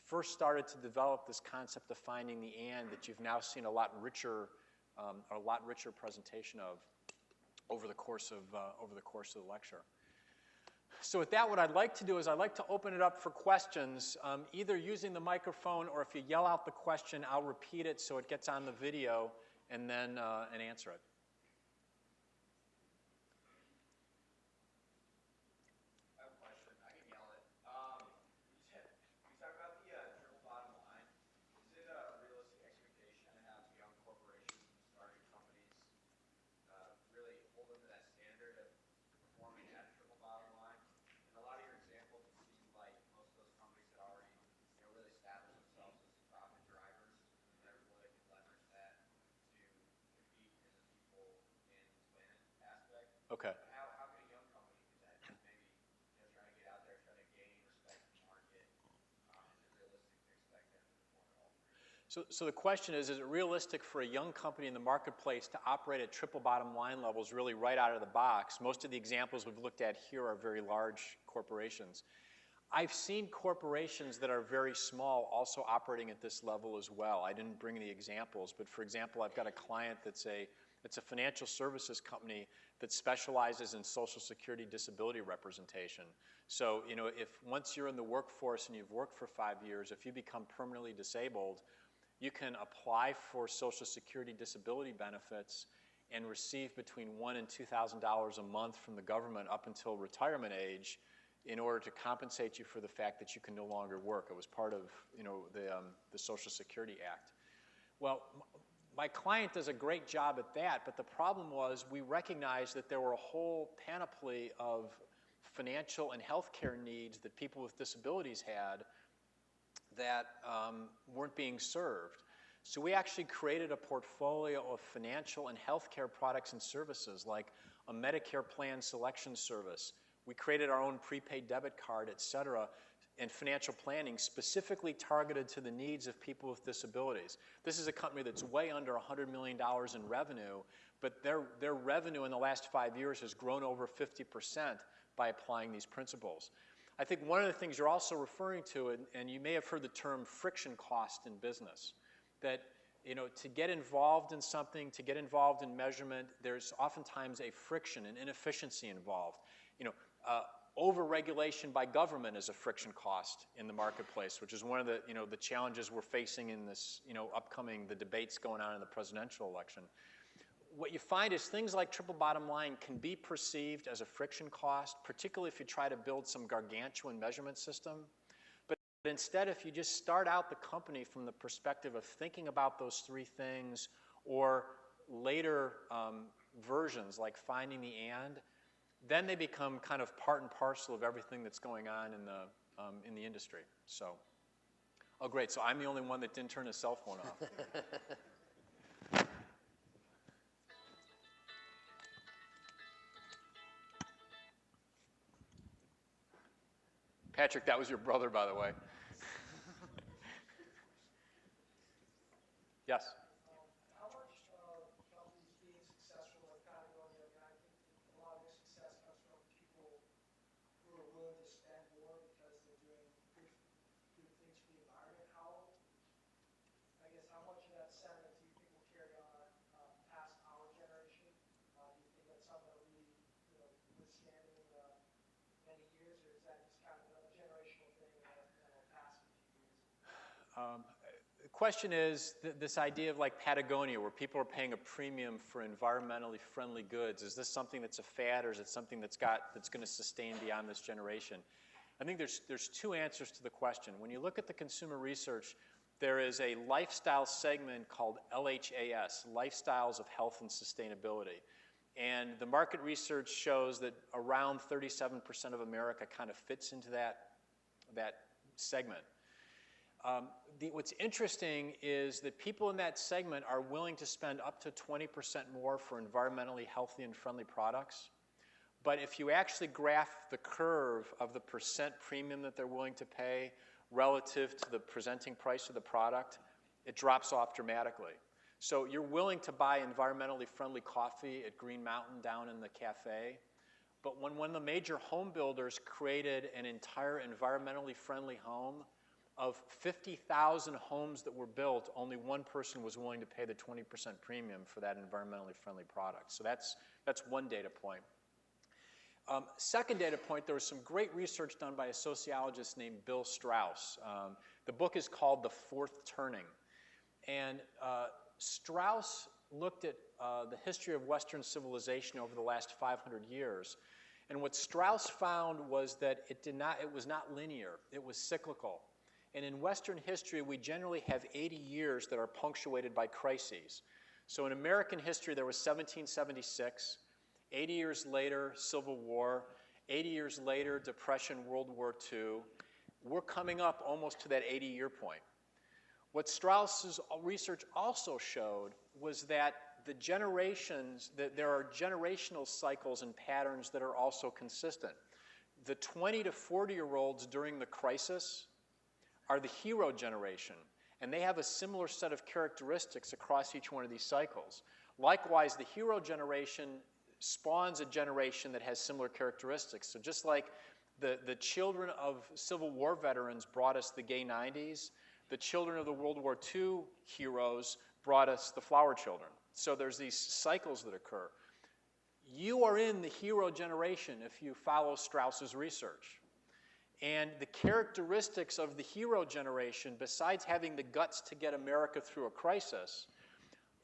first started to develop this concept of finding the and that you've now seen a lot richer presentation of over the course of the lecture. So with that, what I'd like to do is I'd like to open it up for questions, either using the microphone or if you yell out the question, I'll repeat it so it gets on the video and then answer it. I have a question. I can yell it. You talk about the triple bottom line. Is it a realistic expectation to have young corporations and starting companies really hold them to that standard of performing at a triple bottom line? And a lot of your examples, it seems like most of those companies had already, really established themselves as profit drivers, and they're able to leverage that to compete in the people and win aspect. Okay. How can a young company do that? Maybe trying to get out there, trying to gain respect in the market. Is it realistic to expect them to perform at all three? So the question is it realistic for a young company in the marketplace to operate at triple bottom line levels really right out of the box? Most of the examples we've looked at here are very large corporations. I've seen corporations that are very small also operating at this level as well. I didn't bring the examples, but for example, I've got a client that's a financial services company that specializes in Social Security disability representation. So, if once you're in the workforce and you've worked for 5 years, if you become permanently disabled, you can apply for Social Security disability benefits and receive between $1,000 and $2,000 a month from the government up until retirement age in order to compensate you for the fact that you can no longer work. It was part of the Social Security Act. Well, my client does a great job at that, but the problem was we recognized that there were a whole panoply of financial and healthcare needs that people with disabilities had that weren't being served. So we actually created a portfolio of financial and healthcare products and services like a Medicare plan selection service. We created our own prepaid debit card, et cetera, and financial planning specifically targeted to the needs of people with disabilities. This is a company that's way under $100 million in revenue, but their revenue in the last 5 years has grown over 50% by applying these principles. I think one of the things you're also referring to, and you may have heard the term friction cost in business, that to get involved in something, to get involved in measurement, there's oftentimes a friction, an inefficiency involved. Over-regulation by government is a friction cost in the marketplace, which is one of the challenges we're facing in this the debates going on in the presidential election. What you find is things like triple bottom line can be perceived as a friction cost, particularly if you try to build some gargantuan measurement system. But instead, if you just start out the company from the perspective of thinking about those 3 things, or later versions like finding the and, then they become kind of part and parcel of everything that's going on in the industry. So, oh great, so I'm the only one that didn't turn his cell phone off. Patrick, that was your brother, by the way. Yes? How much companies being successful are kind of going there? I think a lot of their success comes from people who are willing to spend more because they're doing good things for the environment. How much of that question is this idea of like Patagonia, where people are paying a premium for environmentally friendly goods. Is this something that's a fad, or is it something that's going to sustain beyond this generation? I think there's two answers to the question. When you look at the consumer research, there is a lifestyle segment called LHAS, Lifestyles of Health and Sustainability. And the market research shows that around 37% of America kind of fits into that segment. What's interesting is that people in that segment are willing to spend up to 20% more for environmentally healthy and friendly products. But if you actually graph the curve of the percent premium that they're willing to pay relative to the presenting price of the product, it drops off dramatically. So you're willing to buy environmentally friendly coffee at Green Mountain down in the cafe, but when one of the major home builders created an entire environmentally friendly home, of 50,000 homes that were built, only one person was willing to pay the 20% premium for that environmentally friendly product. So that's one data point. Second data point, there was some great research done by a sociologist named Bill Strauss. The book is called The Fourth Turning. And Strauss looked at the history of Western civilization over the last 500 years. And what Strauss found was that it was not linear, it was cyclical. And in Western history, we generally have 80 years that are punctuated by crises. So in American history, there was 1776. 80 years later, Civil War. 80 years later, Depression, World War II. We're coming up almost to that 80-year point. What Strauss's research also showed was that that there are generational cycles and patterns that are also consistent. The 20 to 40-year-olds during the crisis are the hero generation, and they have a similar set of characteristics across each one of these cycles. Likewise, the hero generation spawns a generation that has similar characteristics. So just like the children of Civil War veterans brought us the gay 90s, the children of the World War II heroes brought us the flower children. So there's these cycles that occur. You are in the hero generation if you follow Strauss's research. And the characteristics of the hero generation, besides having the guts to get America through a crisis,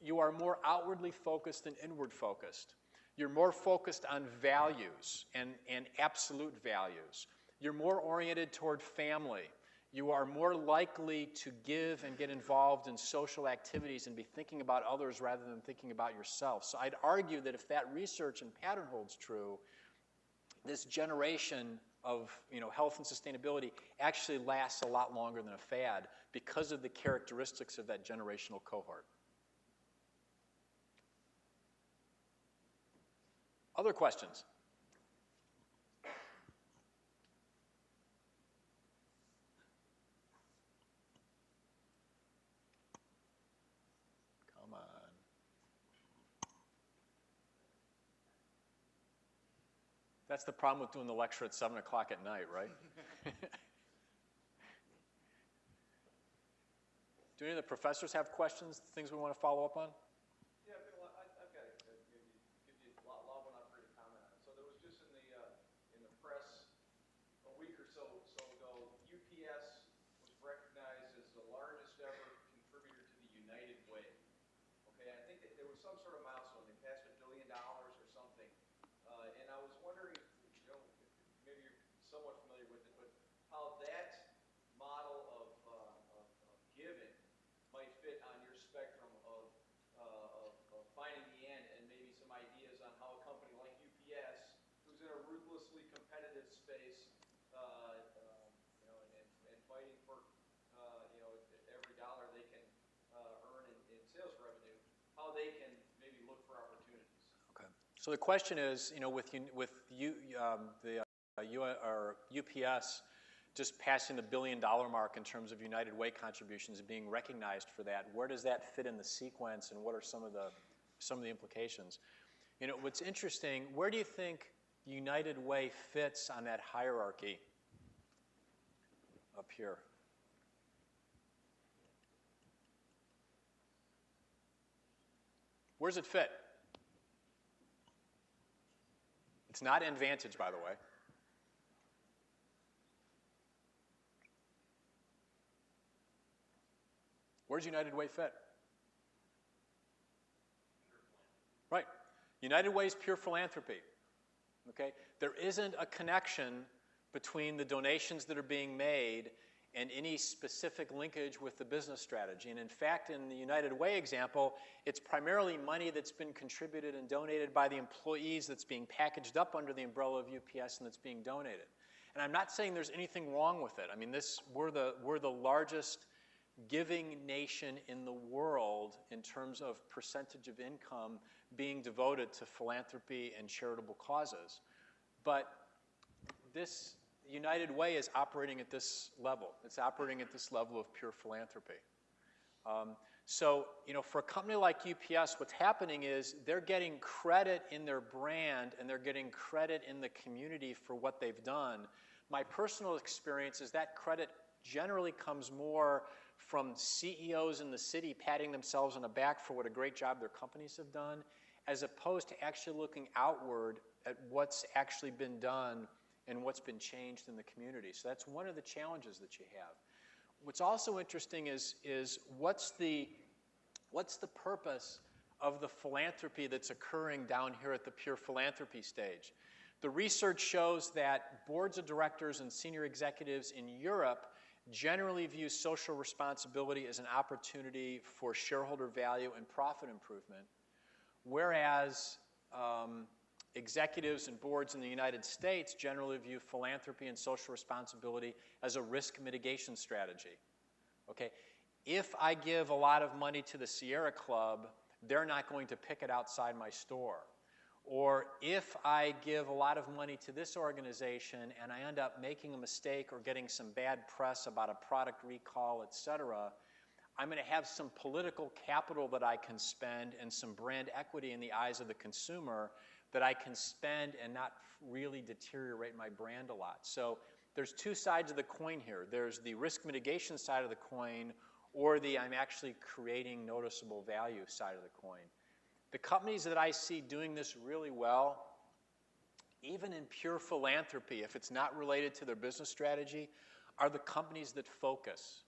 you are more outwardly focused than inward focused. You're more focused on values and absolute values. You're more oriented toward family. You are more likely to give and get involved in social activities and be thinking about others rather than thinking about yourself. So I'd argue that if that research and pattern holds true, this generation of health and sustainability actually lasts a lot longer than a fad because of the characteristics of that generational cohort. Other questions? Come on. That's the problem with doing the lecture at 7 o'clock at night, right? Do any of the professors have questions, things we want to follow up on? Yeah, Bill, I've got maybe give you a lot one up for you to comment on. So there was just in the press a week or so ago, UPS was recognized as the largest ever contributor to the United Way. Okay, I think that there was some sort of milestone. They passed $1 billion or something. And I was wondering, maybe you're somewhat familiar with it, but how that model of giving might fit on your spectrum of finding the end, and maybe some ideas on how a company like UPS, who's in a ruthlessly competitive space, and fighting for every dollar they can earn in sales revenue, how they can maybe look for opportunities. Okay. So the question is, UPS just passing the $1 billion mark in terms of United Way contributions and being recognized for that, where does that fit in the sequence, and what are some of the implications? What's interesting, where do you think United Way fits on that hierarchy up here? Where does it fit? It's not Advantage, by the way. Where's United Way fit? Right. United Way is pure philanthropy. Okay? There isn't a connection between the donations that are being made and any specific linkage with the business strategy. And in fact, in the United Way example, it's primarily money that's been contributed and donated by the employees that's being packaged up under the umbrella of UPS and that's being donated. And I'm not saying there's anything wrong with it. I mean, we're the largest giving nation in the world in terms of percentage of income being devoted to philanthropy and charitable causes. But this United Way is operating at this level. It's operating at this level of pure philanthropy. So, for a company like UPS, what's happening is they're getting credit in their brand and they're getting credit in the community for what they've done. My personal experience is that credit generally comes more from CEOs in the city patting themselves on the back for what a great job their companies have done, as opposed to actually looking outward at what's actually been done and what's been changed in the community. So that's one of the challenges that you have. What's also interesting is what's the purpose of the philanthropy that's occurring down here at the pure philanthropy stage? The research shows that boards of directors and senior executives in Europe generally view social responsibility as an opportunity for shareholder value and profit improvement, whereas executives and boards in the United States generally view philanthropy and social responsibility as a risk mitigation strategy. Okay? If I give a lot of money to the Sierra Club, they're not going to pick it outside my store. Or if I give a lot of money to this organization and I end up making a mistake or getting some bad press about a product recall, etc., I'm going to have some political capital that I can spend and some brand equity in the eyes of the consumer that I can spend and not really deteriorate my brand a lot. So there's two sides of the coin here. There's the risk mitigation side of the coin or the I'm actually creating noticeable value side of the coin. The companies that I see doing this really well, even in pure philanthropy, if it's not related to their business strategy, are the companies that focus.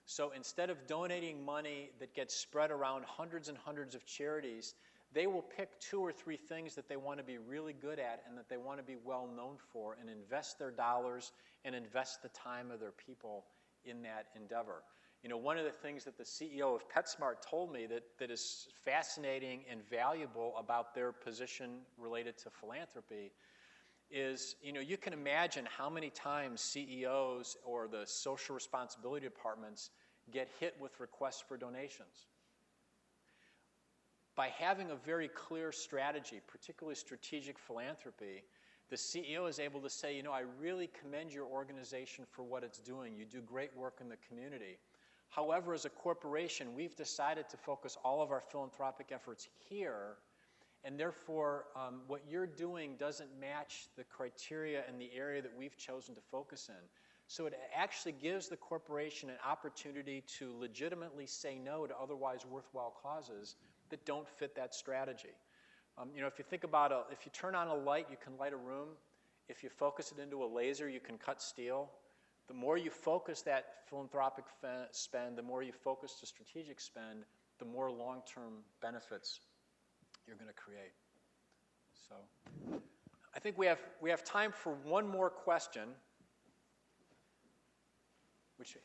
So instead of donating money that gets spread around hundreds and hundreds of charities, they will pick 2 or 3 things that they want to be really good at and that they want to be well known for and invest their dollars and invest the time of their people in that endeavor. One of the things that the CEO of PetSmart told me that is fascinating and valuable about their position related to philanthropy is, you can imagine how many times CEOs or the social responsibility departments get hit with requests for donations. By having a very clear strategy, particularly strategic philanthropy, the CEO is able to say, I really commend your organization for what it's doing. You do great work in the community. However, as a corporation, we've decided to focus all of our philanthropic efforts here, and therefore, what you're doing doesn't match the criteria and the area that we've chosen to focus in. So it actually gives the corporation an opportunity to legitimately say no to otherwise worthwhile causes that don't fit that strategy. If you think about if you turn on a light, you can light a room. If you focus it into a laser, you can cut steel. The more you focus that philanthropic spend, the more you focus the strategic spend, the more long-term benefits you're going to create. So I think we have time for one more question,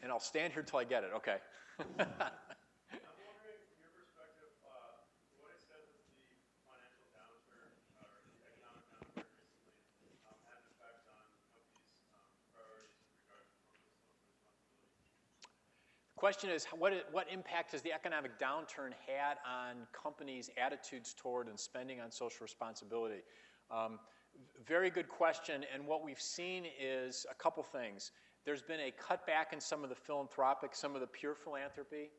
and I'll stand here till I get it. Okay. I'm wondering, from your perspective, to what extent has the financial downturn or the economic downturn recently had an effect on companies' priorities in regard to corporate social responsibility? The question is, what impact has the economic downturn had on companies' attitudes toward and spending on social responsibility? Very good question, and what we've seen is a couple things. There's been a cutback in some of the philanthropic, some of the pure philanthropy.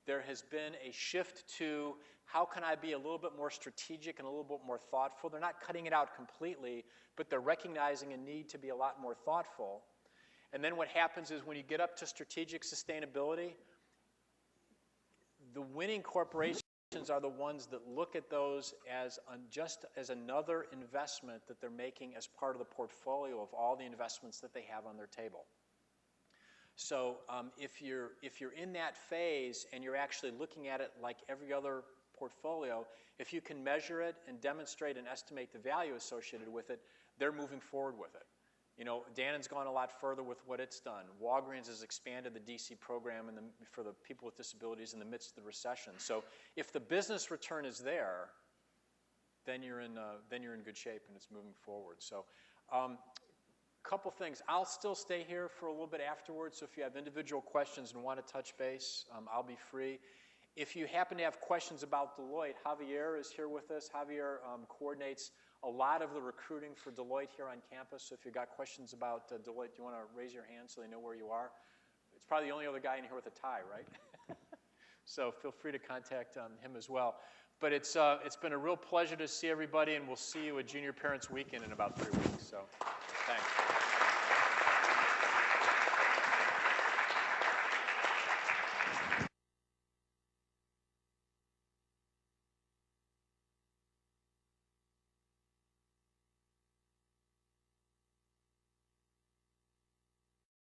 There has been a shift to how can I be a little bit more strategic and a little bit more thoughtful. They're not cutting it out completely, but they're recognizing a need to be a lot more thoughtful. And then what happens is when you get up to strategic sustainability, the winning corporations are the ones that look at those as just as another investment that they're making as part of the portfolio of all the investments that they have on their table. So if you're in that phase and you're actually looking at it like every other portfolio, if you can measure it and demonstrate and estimate the value associated with it, they're moving forward with it. You know, Dannon's gone a lot further with what it's done. Walgreens has expanded the DC program for the people with disabilities in the midst of the recession. So if the business return is there, then you're in good shape and it's moving forward. So couple things. I'll still stay here for a little bit afterwards, so if you have individual questions and want to touch base, I'll be free. If you happen to have questions about Deloitte, Javier is here with us. Javier coordinates a lot of the recruiting for Deloitte here on campus, so if you've got questions about Deloitte, do you want to raise your hand so they know where you are? It's probably the only other guy in here with a tie, right? So feel free to contact him as well. But it's been a real pleasure to see everybody, and we'll see you at Junior Parents Weekend in about 3 weeks. So thanks.